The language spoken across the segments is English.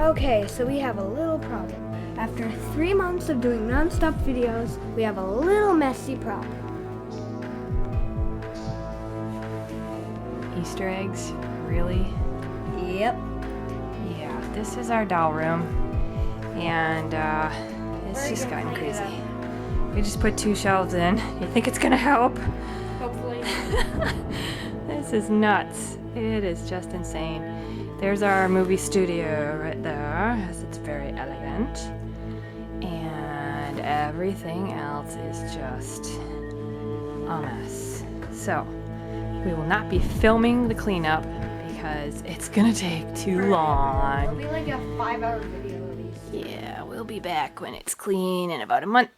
Okay, so we have a little problem. After 3 months of doing non-stop videos, we have a little messy problem. Easter eggs? Really? Yep. Yeah, this is our doll room, and it's just gotten crazy. We just put 2 shelves in. You think it's gonna help? Hopefully. This is nuts. It is just insane. There's our movie studio right there, as it's very elegant. And everything else is just a mess. So, we will not be filming the cleanup because it's gonna take too long. It'll be like a 5-hour video at least. Yeah, we'll be back when it's clean in about a month.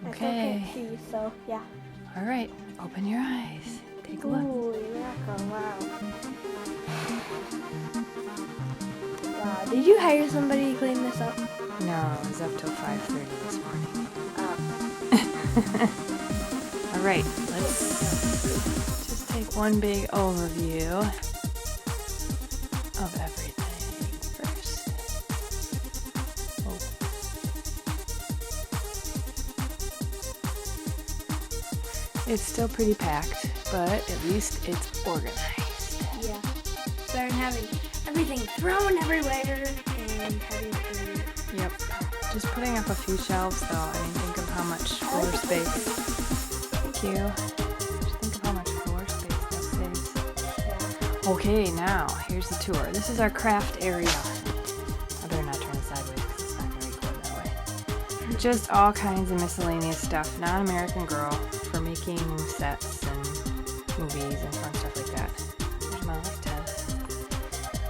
Okay. I see, so yeah. All right, open your eyes. Take a look. Ooh, mackerel, wow. Wow, did you hire somebody to clean this up? No, it was up till 5:30 this morning. Oh. All right, let's just take one big overview of everything first. Oh. It's still pretty packed, but at least it's organized. Yeah. Better than having everything thrown everywhere and having to... Yep. Just putting up a few shelves though. I mean, think of how much floor space. Thank you. Just think of how much floor space that saves. Okay, now here's the tour. This is our craft area. I better not turn it sideways because it's not going to record that way. Just all kinds of miscellaneous stuff. Non-American Girl for making sets and movies and fun stuff like that. There's my left tent.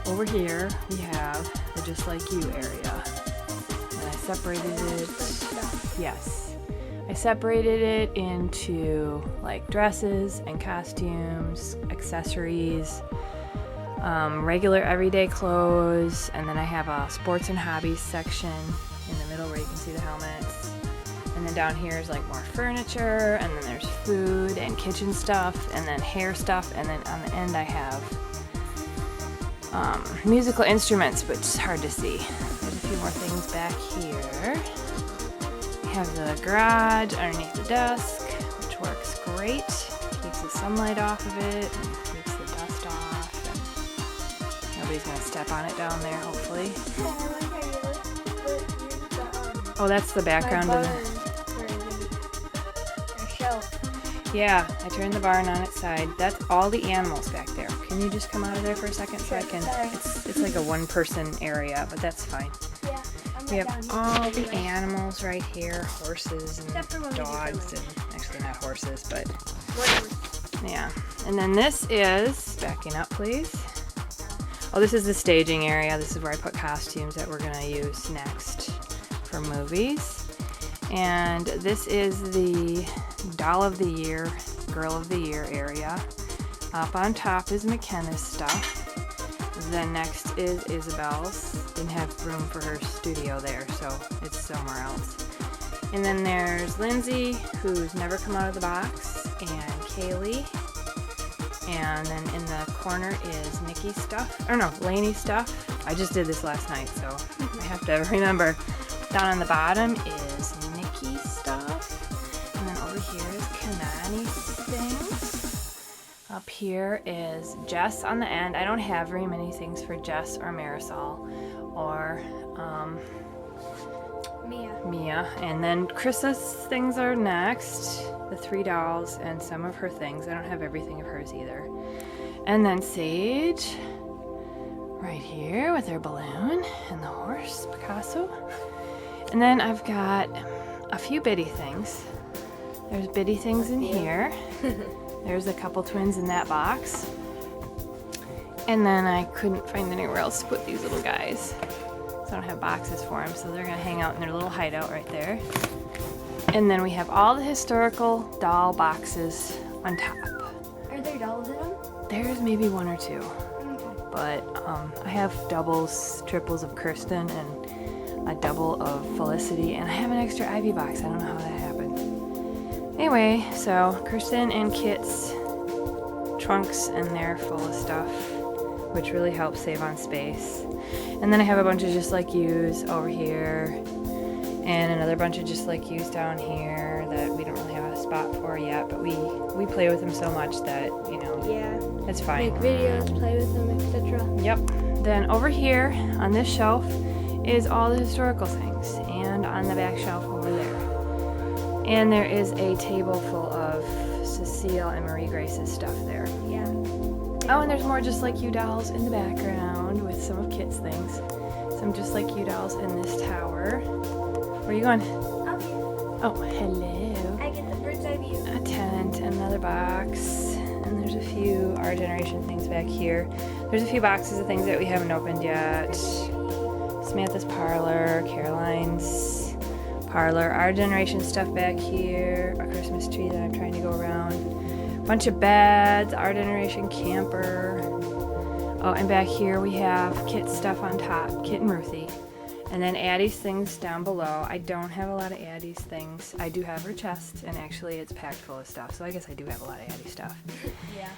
Over here we have the Just Like You area. And I separated it. Yes. I separated it into like dresses and costumes, accessories, regular everyday clothes, and then I have a sports and hobbies section in the middle where you can see the helmets. And then down here is like more furniture, and then there's food and kitchen stuff, and then hair stuff, and then on the end I have musical instruments, but it's hard to see. There's a few more things back here. We have the garage underneath the desk, which works great. Keeps the sunlight off of it, and keeps the dust off, and nobody's gonna step on it down there, hopefully. Oh, that's the background of the... Yeah, I turned the barn on its side. That's all the animals back there. Can you just come out of there for a second so I can... It's like a one-person area, but that's fine. Yeah, We have all the animals right here. Horses and dogs and... Actually, not horses, but... Whatever. Yeah. And then this is... Backing up, please. Oh, this is the staging area. This is where I put costumes that we're going to use next for movies. And this is the Doll of the Year, Girl of the Year area. Up on top is McKenna's stuff. Then next is Isabel's. Didn't have room for her studio there, so it's somewhere else. And then there's Lindsay, who's never come out of the box, and Kaylee. And then in the corner is Nikki's stuff. Or no, Lainey's stuff. I just did this last night, so I have to remember. Down on the bottom is Nikki's stuff. And then over here is Kanani's things. Up here is Jess on the end. I don't have very many things for Jess or Marisol or Mia. And then Chris's things are next. The 3 dolls and some of her things. I don't have everything of hers either. And then Sage right here with her balloon and the horse, Picasso. And then I've got a few Biddy things. There's Biddy things in here. There's a couple twins in that box. And then I couldn't find anywhere else to put these little guys. So I don't have boxes for them, so they're gonna hang out in their little hideout right there. And then we have all the historical doll boxes on top. Are there dolls in them? There's maybe 1 or 2. But I have doubles, triples of Kirsten, and a double of Felicity, and I have an extra Ivy box. I don't know how that happened. Anyway, so Kristen and Kit's trunks in there full of stuff, which really helps save on space. And then I have a bunch of just like yous over here, and another bunch of just like yous down here that we don't really have a spot for yet, but we play with them so much that, you know, Yeah. it's fine. Make videos, play with them, etc. Yep. Then over here on this shelf is all the historical things, and on the back shelf over there. And there is a table full of Cecile and Marie Grace's stuff there. Yeah. Oh, and there's more Just Like You dolls in the background with some of Kit's things. Some Just Like You dolls in this tower. Where are you going? Up here. Oh, hello. I get the bird's eye view. A tent, another box, and there's a few Our Generation things back here. There's a few boxes of things that we haven't opened yet. Samantha's parlor, Caroline's parlor, Our Generation stuff back here, a Christmas tree that I'm trying to go around, bunch of beds, Our Generation camper. Oh, and back here we have Kit's stuff on top, Kit and Ruthie. And then Addie's things down below. I don't have a lot of Addie's things. I do have her chest, and actually it's packed full of stuff, so I guess I do have a lot of Addie stuff. Yeah.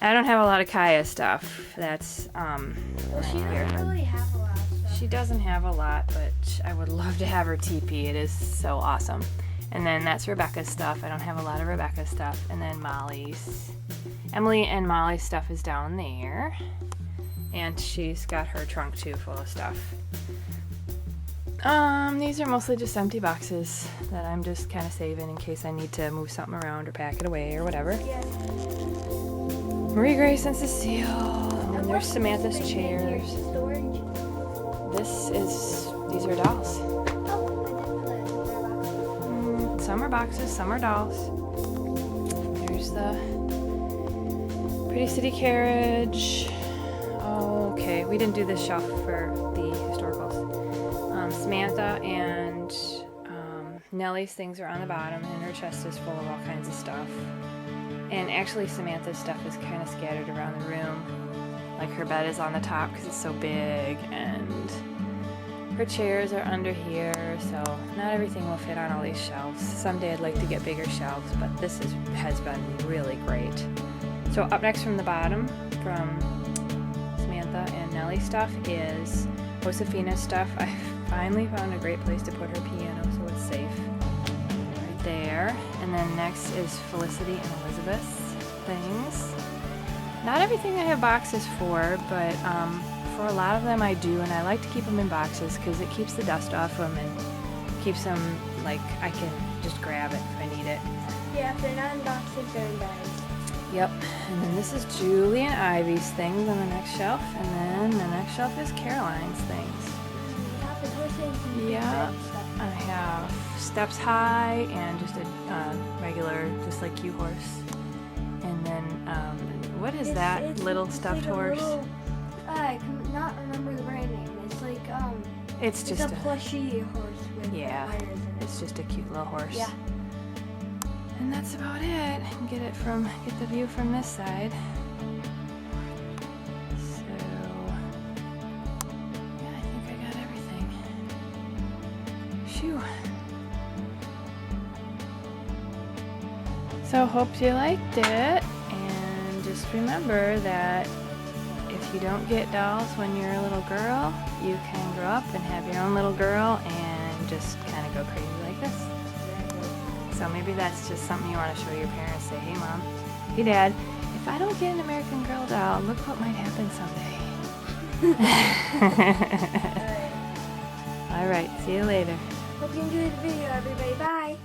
I don't have a lot of Kaya's stuff. That's, Well, she doesn't really have a lot of stuff. she doesn't have a lot, but I would love to have her TP. It is so awesome. And then that's Rebecca's stuff. I don't have a lot of Rebecca's stuff. And then Molly's. Emily and Molly's stuff is down there. And she's got her trunk too, full of stuff. These are mostly just empty boxes that I'm just kind of saving in case I need to move something around or pack it away or whatever. Yeah. Marie Grace and Cecile. And then there's Samantha's chairs. Storage. These are dolls. Oh, I didn't know that. Some are boxes, some are dolls. There's the Pretty City carriage. Okay, we didn't do this shelf for the historicals. Samantha and Nellie's things are on the bottom, and her chest is full of all kinds of stuff. And actually Samantha's stuff is kind of scattered around the room. Like her bed is on the top because it's so big, and her chairs are under here, so not everything will fit on all these shelves. Someday I'd like to get bigger shelves, but this has been really great. So up next from the bottom, from Samantha and Nellie's stuff, is Josefina's stuff. I finally found a great place to put her piano so it's safe. Right there. And then next is Felicity and Elizabeth's things. Not everything I have boxes for, but for a lot of them I do, and I like to keep them in boxes because it keeps the dust off them and keeps them like I can just grab it if I need it. Yeah, if they're not in boxes, they're in bags. Yep. And then this is Julie and Ivy's things on the next shelf, and then the next shelf is Caroline's things. Yeah, I have Steps High and just a regular Just Like You horse. And then, what is that little stuffed horse? I cannot remember the brand name. It's like, It's just a plushy horse with yeah, wires in it. it's just a cute little horse. Yeah. And that's about it. Get the view from this side. So, yeah, I think I got everything. Phew. So hope you liked it, and just remember that if you don't get dolls when you're a little girl, you can grow up and have your own little girl and just kind of go crazy like this. So maybe that's just something you want to show your parents. Say, hey mom, hey dad, if I don't get an American Girl doll, look what might happen someday. Alright, see you later. Hope you enjoyed the video, everybody. Bye.